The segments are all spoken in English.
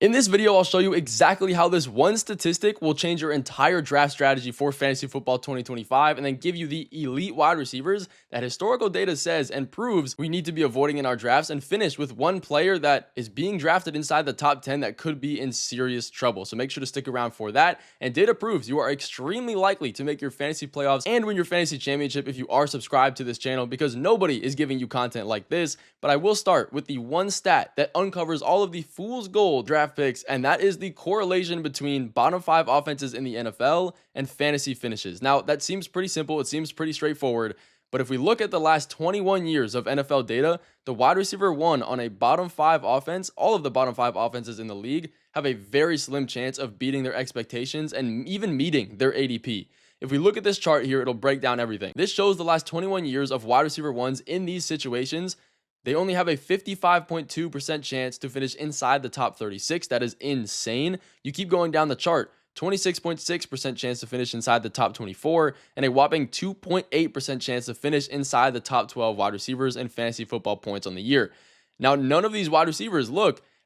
In this video, I'll show you exactly how this one statistic will change your entire draft strategy for fantasy football 2025 and then give you the elite wide receivers that historical data says and proves we need to be avoiding in our drafts, and finish with one player that is being drafted inside the top 10 that could be in serious trouble. So make sure to stick around for that. And data proves you are extremely likely to make your fantasy playoffs and win your fantasy championship if you are subscribed to this channel, because nobody is giving you content like this. But I will start with the one stat that uncovers all of the fool's gold draft picks, and that is the correlation between bottom 5 offenses in the NFL and fantasy finishes. Now, that seems pretty simple. It seems pretty straightforward. But if we look at the last 21 years of NFL data, the wide receiver 1 on a bottom 5 offense, all of the bottom 5 offenses in the league have a very slim chance of beating their expectations and even meeting their ADP. If we look at this chart here, it'll break down everything. This shows the last 21 years of wide receiver 1s in these situations. They only have a 55.2% chance to finish inside the top 36. That is insane. You keep going down the chart. 26.6% chance to finish inside the top 24, and a whopping 2.8% chance to finish inside the top 12 wide receivers in fantasy football points on the year. Now, none of these wide receivers,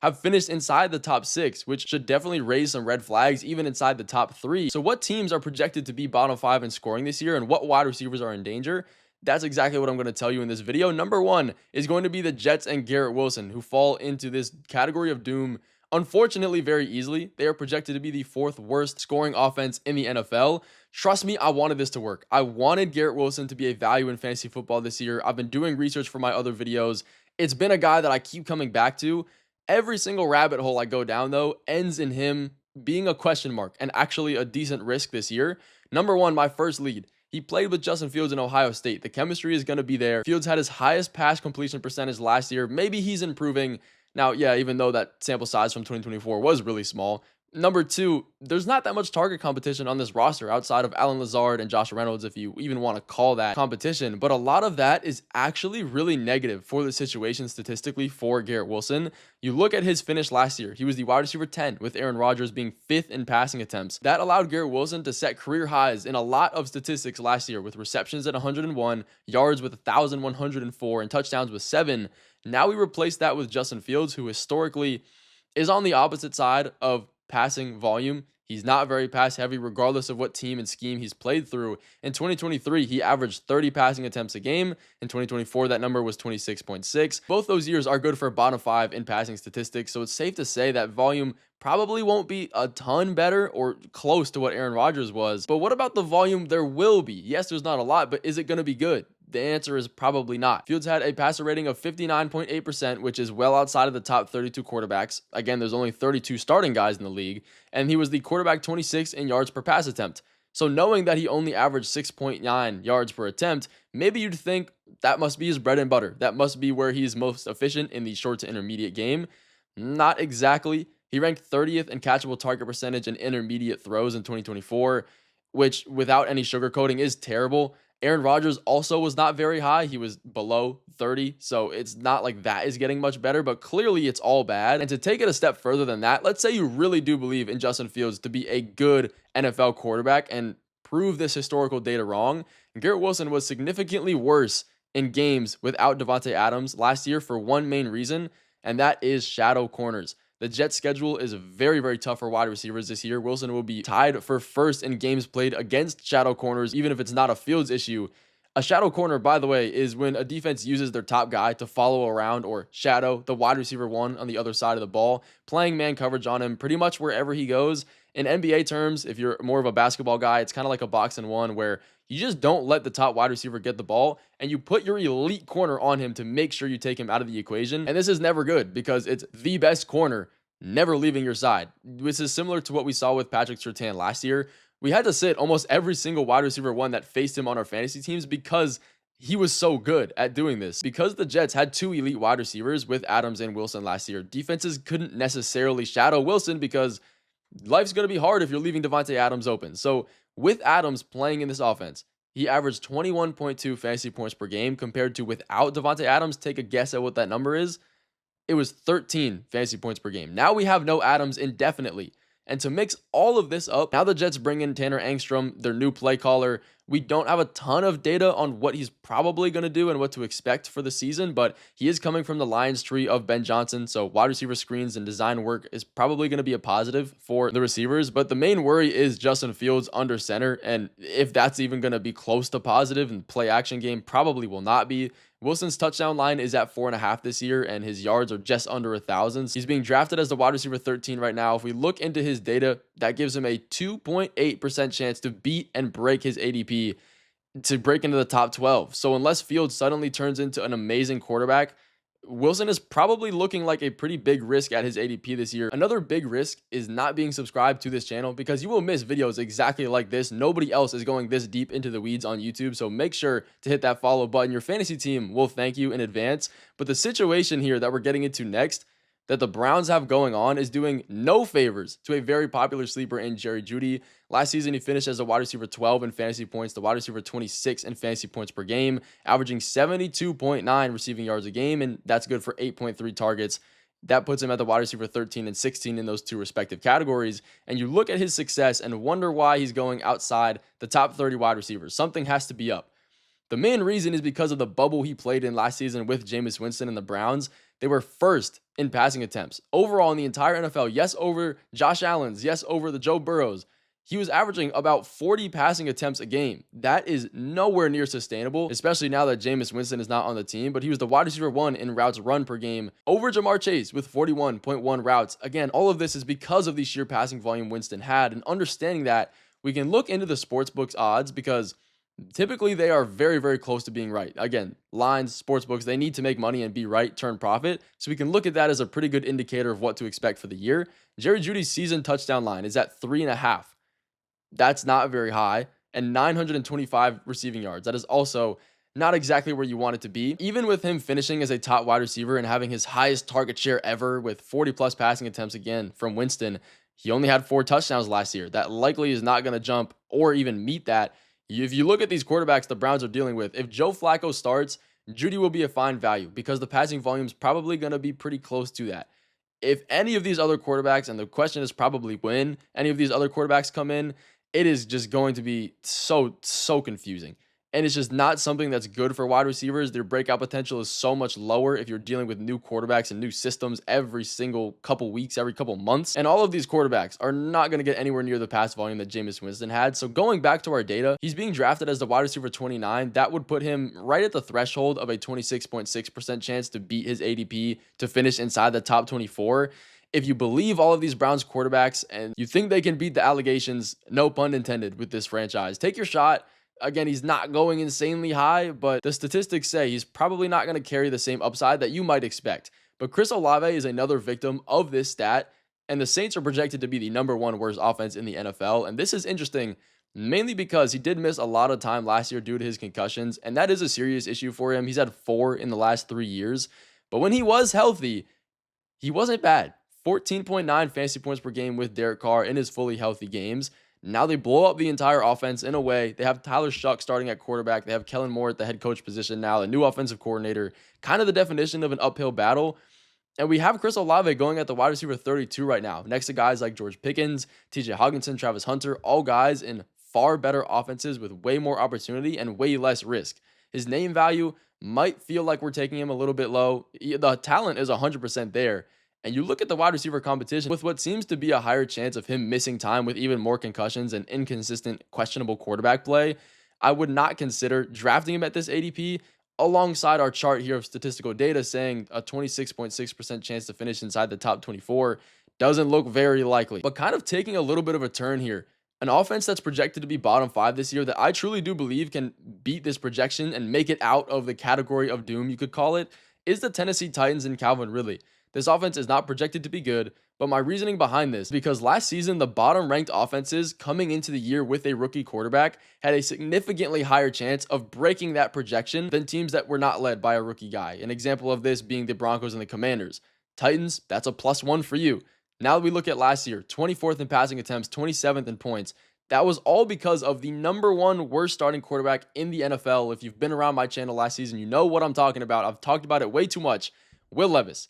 have finished inside the top 6, which should definitely raise some red flags, even inside the top 3. So what teams are projected to be bottom 5 in scoring this year, and what wide receivers are in danger? That's exactly what I'm going to tell you in this video. Number 1 is going to be the Jets and Garrett Wilson, who fall into this category of doom, unfortunately, very easily. They are projected to be the 4th worst scoring offense in the NFL. Trust me, I wanted this to work. I wanted Garrett Wilson to be a value in fantasy football this year. I've been doing research for my other videos. It's been a guy that I keep coming back to. Every single rabbit hole I go down, though, ends in him being a question mark and actually a decent risk this year. Number 1, my first lead. He played with Justin Fields in Ohio State. The chemistry is going to be there. Fields had his highest pass completion percentage last year. Maybe he's improving. Now, yeah, even though that sample size from 2024 was really small. Number 2, there's not that much target competition on this roster outside of Allen Lazard and Josh Reynolds, if you even want to call that competition. But a lot of that is actually really negative for the situation statistically for Garrett Wilson. You look at his finish last year. He was the wide receiver 10, with Aaron Rodgers being 5th in passing attempts. That allowed Garrett Wilson to set career highs in a lot of statistics last year, with receptions at 101, yards with 1,104, and touchdowns with 7. Now we replace that with Justin Fields, who historically is on the opposite side of passing volume. He's not very pass heavy, regardless of what team and scheme he's played through. In 2023, he averaged 30 passing attempts a game. In 2024, that number was 26.6. Both those years are good for bottom 5 in passing statistics, so it's safe to say that volume probably won't be a ton better or close to what Aaron Rodgers was. But what about the volume there will be? Yes, there's not a lot, but is it going to be good? The answer is probably not. Fields had a passer rating of 59.8%, which is well outside of the top 32 quarterbacks. Again, there's only 32 starting guys in the league, and he was the quarterback 26 in yards per pass attempt. So knowing that he only averaged 6.9 yards per attempt, maybe you'd think that must be his bread and butter. That must be where he's most efficient in the short to intermediate game. Not exactly. He ranked 30th in catchable target percentage and intermediate throws in 2024, which without any sugarcoating is terrible. Aaron Rodgers also was not very high. He was below 30, so it's not like that is getting much better, but clearly it's all bad. And to take it a step further than that, let's say you really do believe in Justin Fields to be a good NFL quarterback and prove this historical data wrong. Garrett Wilson was significantly worse in games without Davante Adams last year for one main reason, and that is shadow corners. The Jets' schedule is very, very tough for wide receivers this year. Wilson will be tied for first in games played against shadow corners, even if it's not a Fields issue. A shadow corner, by the way, is when a defense uses their top guy to follow around or shadow the wide receiver 1 on the other side of the ball, playing man coverage on him pretty much wherever he goes. In NBA terms, if you're more of a basketball guy, it's kind of like a box and one where you just don't let the top wide receiver get the ball and you put your elite corner on him to make sure you take him out of the equation. And this is never good because it's the best corner never leaving your side. This is similar to what we saw with Patrick Surtain last year. We had to sit almost every single wide receiver 1 that faced him on our fantasy teams because he was so good at doing this. Because the Jets had 2 elite wide receivers with Adams and Wilson last year, defenses couldn't necessarily shadow Wilson because life's going to be hard if you're leaving Davante Adams open. So with Adams playing in this offense, he averaged 21.2 fantasy points per game compared to without Davante Adams. Take a guess at what that number is. It was 13 fantasy points per game. Now we have no Adams indefinitely. And to mix all of this up, now the Jets bring in Tanner Angstrom, their new play caller, We don't have a ton of data on what he's probably going to do and what to expect for the season, but he is coming from the Lions tree of Ben Johnson. So wide receiver screens and design work is probably going to be a positive for the receivers. But the main worry is Justin Fields under center. And if that's even going to be close to positive, and play action game probably will not be. Wilson's touchdown line is at 4.5 this year, and his yards are just under 1,000. He's being drafted as the wide receiver 13 right now. If we look into his data, that gives him a 2.8% chance to beat and break his ADP to break into the top 12. So unless Fields suddenly turns into an amazing quarterback, Wilson is probably looking like a pretty big risk at his ADP this year. Another big risk is not being subscribed to this channel, because you will miss videos exactly like this. Nobody else is going this deep into the weeds on YouTube, so make sure to hit that follow button. Your fantasy team will thank you in advance. But the situation here that we're getting into next, that the Browns have going on, is doing no favors to a very popular sleeper in Jerry Jeudy. Last season, he finished as a wide receiver 12 in fantasy points, the wide receiver 26 in fantasy points per game, averaging 72.9 receiving yards a game, and that's good for 8.3 targets. That puts him at the wide receiver 13 and 16 in those two respective categories. And you look at his success and wonder why he's going outside the top 30 wide receivers. Something has to be up. The main reason is because of the bubble he played in last season with Jameis Winston and the Browns. They were first in passing attempts overall in the entire NFL. Yes, over Josh Allen's. Yes, over the Joe Burrows. He was averaging about 40 passing attempts a game. That is nowhere near sustainable, especially now that Jameis Winston is not on the team. But he was the wide receiver 1 in routes run per game over Jamar Chase with 41.1 routes. Again, all of this is because of the sheer passing volume Winston had. And understanding that, we can look into the sportsbooks odds, because typically they are very, very close to being right. Again, lines, sportsbooks, they need to make money and be right, turn profit. So we can look at that as a pretty good indicator of what to expect for the year. Jerry Jeudy's season touchdown line is at 3.5. That's not very high. And 925 receiving yards. That is also not exactly where you want it to be. Even with him finishing as a top wide receiver and having his highest target share ever with 40 plus passing attempts again from Winston, he only had 4 touchdowns last year. That likely is not going to jump or even meet that. If you look at these quarterbacks the Browns are dealing with, if Joe Flacco starts, Jeudy will be a fine value, because the passing volume is probably going to be pretty close to that. If any of these other quarterbacks, and the question is probably when any of these other quarterbacks come in, it is just going to be so confusing. And it's just not something that's good for wide receivers. Their breakout potential is so much lower if you're dealing with new quarterbacks and new systems every single couple weeks, every couple months. And all of these quarterbacks are not going to get anywhere near the pass volume that Jameis Winston had. So going back to our data, he's being drafted as the wide receiver 29. That would put him right at the threshold of a 26.6% chance to beat his ADP to finish inside the top 24. If you believe all of these Browns quarterbacks and you think they can beat the allegations, no pun intended, with this franchise, take your shot. Again, he's not going insanely high, but the statistics say he's probably not going to carry the same upside that you might expect. But Chris Olave is another victim of this stat, and the Saints are projected to be the number 1 worst offense in the NFL. And this is interesting, mainly because he did miss a lot of time last year due to his concussions, and that is a serious issue for him. He's had 4 in the last 3 years, but when he was healthy, he wasn't bad. 14.9 fantasy points per game with Derek Carr in his fully healthy games. Now they blow up the entire offense in a way. They have Tyler Shuck starting at quarterback. They have Kellen Moore at the head coach position now, a new offensive coordinator, kind of the definition of an uphill battle. And we have Chris Olave going at the wide receiver 32 right now, next to guys like George Pickens, TJ Hockenson, Travis Hunter, all guys in far better offenses with way more opportunity and way less risk. His name value might feel like we're taking him a little bit low. The talent is 100% there. And you look at the wide receiver competition with what seems to be a higher chance of him missing time with even more concussions and inconsistent, questionable quarterback play. I would not consider drafting him at this ADP alongside our chart here of statistical data saying a 26.6% chance to finish inside the top 24 doesn't look very likely. But kind of taking a little bit of a turn here, an offense that's projected to be bottom 5 this year that I truly do believe can beat this projection and make it out of the category of doom, you could call it, is the Tennessee Titans and Calvin Ridley. This offense is not projected to be good, but my reasoning behind this, because last season, the bottom ranked offenses coming into the year with a rookie quarterback had a significantly higher chance of breaking that projection than teams that were not led by a rookie guy. An example of this being the Broncos and the Commanders. Titans, that's a +1 for you. Now that we look at last year, 24th in passing attempts, 27th in points. That was all because of the number 1 worst starting quarterback in the NFL. If you've been around my channel last season, you know what I'm talking about. I've talked about it way too much. Will Levis.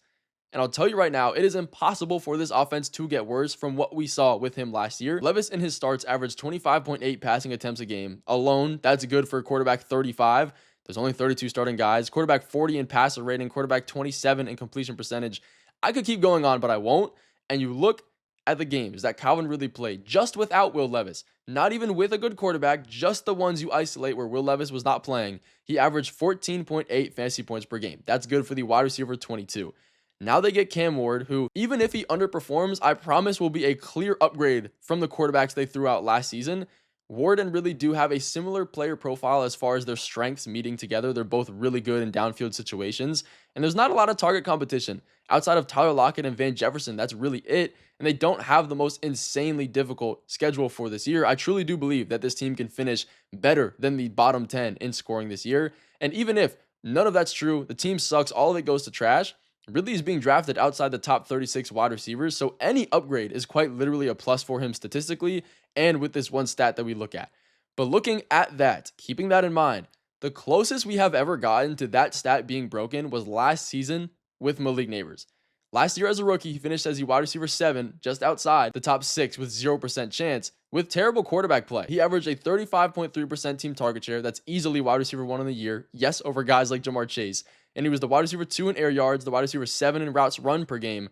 And I'll tell you right now, it is impossible for this offense to get worse from what we saw with him last year. Levis in his starts averaged 25.8 passing attempts a game. Alone, that's good for a quarterback 35. There's only 32 starting guys. Quarterback 40 in passer rating, quarterback 27 in completion percentage. I could keep going on, but I won't. And you look at the games that Calvin Ridley played just without Will Levis, not even with a good quarterback, just the ones you isolate where Will Levis was not playing. He averaged 14.8 fantasy points per game. That's good for the wide receiver 22. Now they get Cam Ward, who, even if he underperforms, I promise will be a clear upgrade from the quarterbacks they threw out last season. Ward and Ridley do have a similar player profile as far as their strengths meeting together. They're both really good in downfield situations, and there's not a lot of target competition. Outside of Tyler Lockett and Van Jefferson, that's really it, and they don't have the most insanely difficult schedule for this year. I truly do believe that this team can finish better than the bottom 10 in scoring this year, and even if none of that's true, the team sucks, all of it goes to trash, Ridley is being drafted outside the top 36 wide receivers, so any upgrade is quite literally a plus for him statistically and with this one stat that we look at. But looking at that, keeping that in mind, the closest we have ever gotten to that stat being broken was last season with Malik Nabers. Last year as a rookie, he finished as the wide receiver 7, just outside the top 6 with 0% chance, with terrible quarterback play. He averaged a 35.3% team target share. That's easily wide receiver 1 in the year. Yes, over guys like Ja'Marr Chase. And he was the wide receiver 2 in air yards, the wide receiver 7 in routes run per game.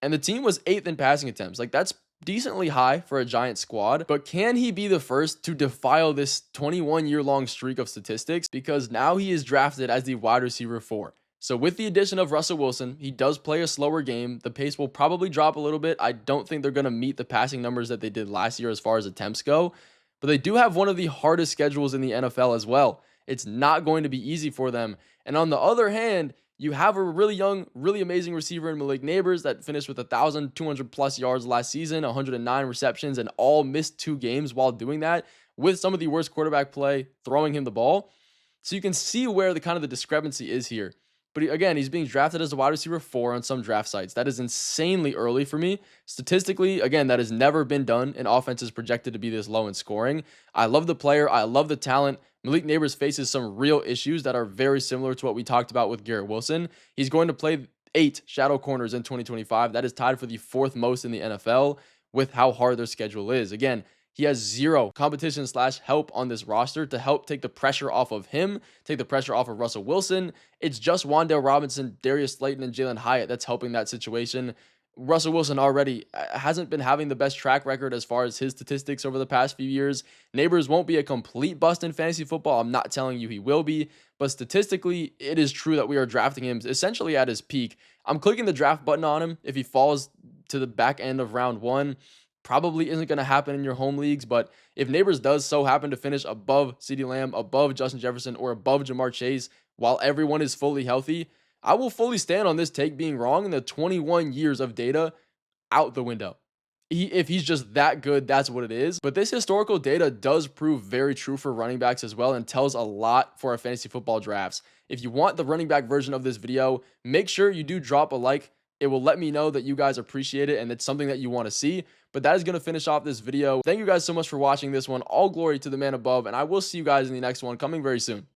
And the team was 8th in passing attempts. Like, that's decently high for a Giant squad. But can he be the first to defile this 21-year-long streak of statistics? Because now he is drafted as the wide receiver 4. So with the addition of Russell Wilson, he does play a slower game. The pace will probably drop a little bit. I don't think they're going to meet the passing numbers that they did last year as far as attempts go. But they do have one of the hardest schedules in the NFL as well. It's not going to be easy for them. And on the other hand, you have a really young, really amazing receiver in Malik Nabers that finished with 1,200 plus yards last season, 109 receptions, and all missed 2 games while doing that with some of the worst quarterback play throwing him the ball. So you can see where the kind of the discrepancy is here. But again, he's being drafted as a wide receiver 4 on some draft sites. That is insanely early for me. Statistically, again, that has never been done. An offense is projected to be this low in scoring. I love the player. I love the talent. Malik Nabers faces some real issues that are very similar to what we talked about with Garrett Wilson. He's going to play 8 shadow corners in 2025. That is tied for the 4th most in the NFL with how hard their schedule is. Again, he has zero competition / help on this roster to help take the pressure off of him, take the pressure off of Russell Wilson. It's just Wan'Dale Robinson, Darius Slayton, and Jalen Hyatt that's helping that situation. Russell Wilson already hasn't been having the best track record as far as his statistics over the past few years. Nabers won't be a complete bust in fantasy football. I'm not telling you he will be, but statistically, it is true that we are drafting him essentially at his peak. I'm clicking the draft button on him if he falls to the back end of round 1. Probably isn't going to happen in your home leagues, but if Nabers does so happen to finish above CeeDee Lamb, above Justin Jefferson, or above Ja'Marr Chase while everyone is fully healthy, I will fully stand on this take being wrong and the 21 years of data out the window. If he's just that good, that's what it is. But this historical data does prove very true for running backs as well and tells a lot for our fantasy football drafts. If you want the running back version of this video, make sure you do drop a like. It will let me know that you guys appreciate it and it's something that you want to see. But that is going to finish off this video. Thank you guys so much for watching this one. All glory to the man above, and I will see you guys in the next one coming very soon.